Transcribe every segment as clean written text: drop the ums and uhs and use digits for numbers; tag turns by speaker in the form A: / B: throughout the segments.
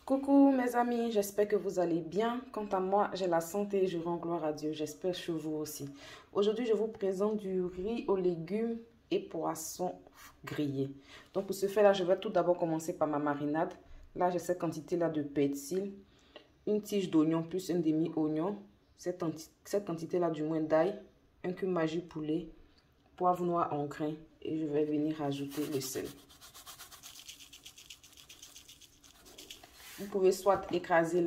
A: Coucou mes amis, j'espère que vous allez bien. Quant à moi, j'ai la santé et je rends gloire à Dieu. J'espère que vous aussi. Aujourd'hui, je vous présente du riz aux légumes et poissons grillés. Donc pour ce faire-là, je vais tout d'abord commencer par ma marinade. Là, j'ai cette quantité-là de persil, une tige d'oignon plus un demi-oignon, cette quantité-là du moins d'ail, un cumin poulet, poivre noir en grains et je vais venir ajouter le sel. Vous pouvez soit écraser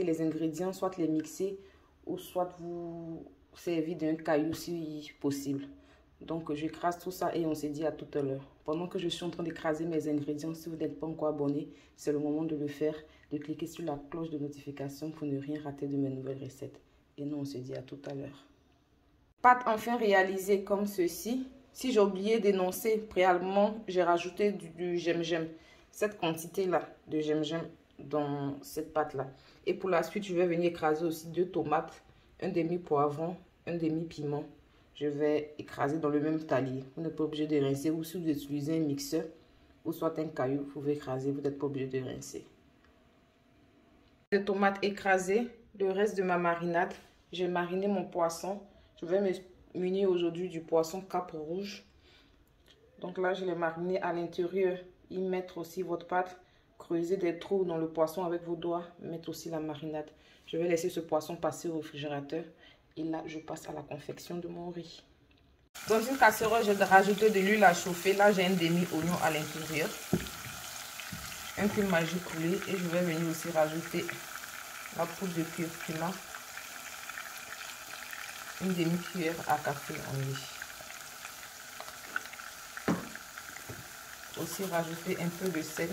A: les ingrédients, soit les mixer, ou soit vous servir d'un caillou si possible. Donc, j'écrase tout ça et on se dit à tout à l'heure. Pendant que je suis en train d'écraser mes ingrédients, si vous n'êtes pas encore abonné, c'est le moment de le faire, de cliquer sur la cloche de notification pour ne rien rater de mes nouvelles recettes. Et nous, on se dit à tout à l'heure. Pâte enfin réalisée comme ceci. Si j'ai oublié d'énoncer préalablement, j'ai rajouté du gingembre. Cette quantité-là de gingembre dans cette pâte-là. Et pour la suite, je vais venir écraser aussi 2 tomates, un demi-poivron, un demi-piment. Je vais écraser dans le même talier. Vous n'êtes pas obligé de rincer. Ou si vous utilisez un mixeur ou soit un caillou, vous pouvez écraser. Vous n'êtes pas obligé de rincer. Les tomates écrasées, le reste de ma marinade. J'ai mariné mon poisson. Je vais me munir aujourd'hui du poisson cap rouge. Donc là, je l'ai mariné à l'intérieur. Y mettre aussi votre pâte, creuser des trous dans le poisson avec vos doigts, mettre aussi la marinade. Je vais laisser ce poisson passer au réfrigérateur et là je passe à la confection de mon riz. Dans une casserole, j'ai rajouté de l'huile à chauffer. Là j'ai un demi-oignon à l'intérieur, un cumin coulé et je vais venir aussi rajouter la poudre de curcuma, une demi-cuillère à café en lait. Aussi rajouter un peu de sel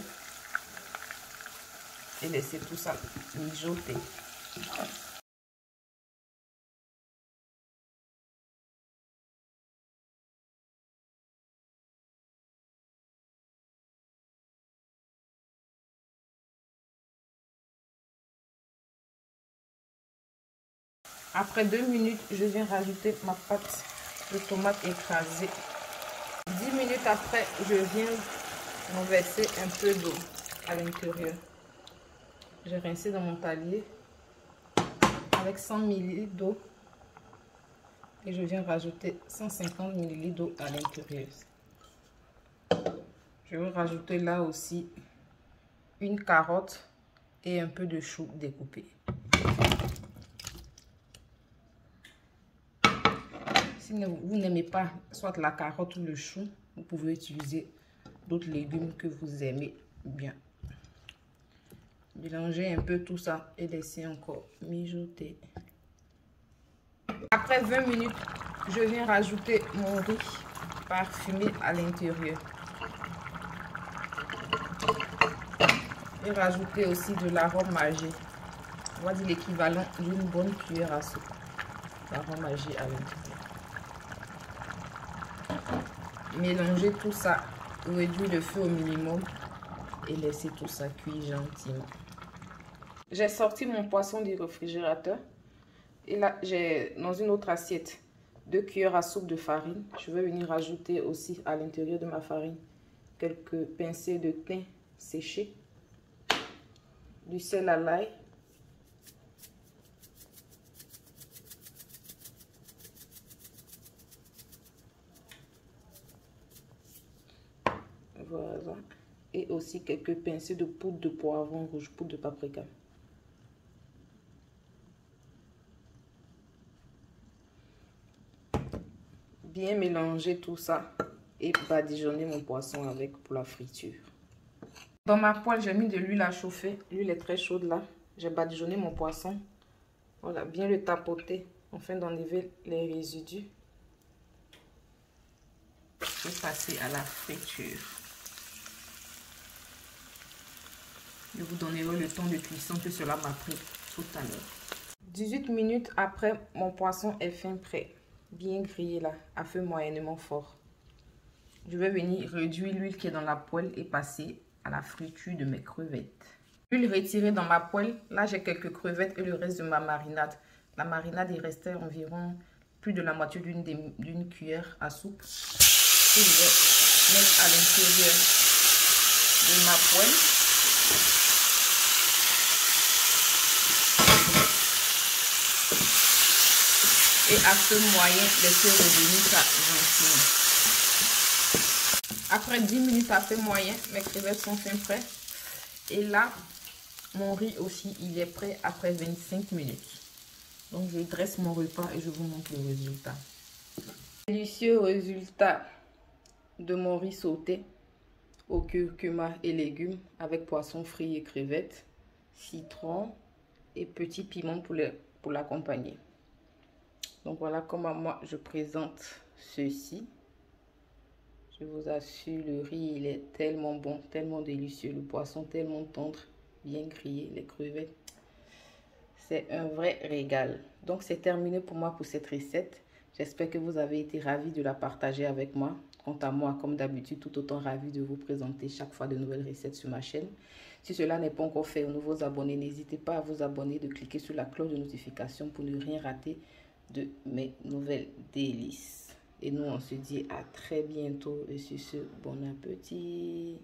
A: et laisser tout ça mijoter. Après 2 minutes, je viens rajouter ma pâte de tomate écrasée. 10 minutes après, je viens verser un peu d'eau à l'intérieur. J'ai rincé dans mon talier avec 100 ml d'eau et je viens rajouter 150 ml d'eau à l'intérieur. Je vais rajouter là aussi une carotte et un peu de chou découpé. Si vous n'aimez pas soit la carotte ou le chou, vous pouvez utiliser d'autres légumes que vous aimez bien. Mélangez un peu tout ça et laissez encore mijoter. Après 20 minutes, je viens rajouter mon riz parfumé à l'intérieur. Et rajouter aussi de l'arôme magique. On va dire l'équivalent d'une bonne cuillère à soupe d'arôme magique à l'intérieur. Mélangez tout ça, réduisez le feu au minimum et laissez tout ça cuire gentiment. J'ai sorti mon poisson du réfrigérateur et là j'ai dans une autre assiette 2 cuillères à soupe de farine. Je vais venir ajouter aussi à l'intérieur de ma farine quelques pincées de thym séché, du sel à l'ail, voilà, et aussi quelques pincées de poudre de poivron rouge, poudre de paprika. Bien mélanger tout ça et badigeonner mon poisson avec pour la friture. Dans ma poêle, j'ai mis de l'huile à chauffer. L'huile est très chaude là. J'ai badigeonné mon poisson. Voilà, bien le tapoter afin d'enlever les résidus. Et passer à la friture. Je vous donnerai le temps de cuisson que cela m'a pris tout à l'heure. 18 minutes après, mon poisson est fin prêt. Bien grillé là, à feu moyennement fort. Je vais venir réduire l'huile qui est dans la poêle et passer à la friture de mes crevettes. L'huile retirée dans ma poêle, là j'ai quelques crevettes et le reste de ma marinade. La marinade, il restait environ plus de la moitié d'une cuillère à soupe. Et je vais mettre à l'intérieur de ma poêle. Et à feu moyen, laissez revenir ça gentiment. Après 10 minutes à feu moyen, mes crevettes sont fin prêtes. Et là, mon riz aussi, il est prêt après 25 minutes. Donc, je dresse mon repas et je vous montre le résultat. Délicieux résultat de mon riz sauté au curcuma et légumes avec poisson frit et crevettes, citron et petit piment pour l'accompagner. Donc, voilà comment moi je présente ceci. Je vous assure, le riz, il est tellement bon, tellement délicieux. Le poisson tellement tendre, bien grillé, les crevettes. C'est un vrai régal. Donc, c'est terminé pour moi pour cette recette. J'espère que vous avez été ravis de la partager avec moi. Quant à moi, comme d'habitude, tout autant ravi de vous présenter chaque fois de nouvelles recettes sur ma chaîne. Si cela n'est pas encore fait aux nouveaux abonnés, n'hésitez pas à vous abonner, de cliquer sur la cloche de notification pour ne rien rater de mes nouvelles délices. Et nous, on se dit à très bientôt. Et sur ce, bon appétit.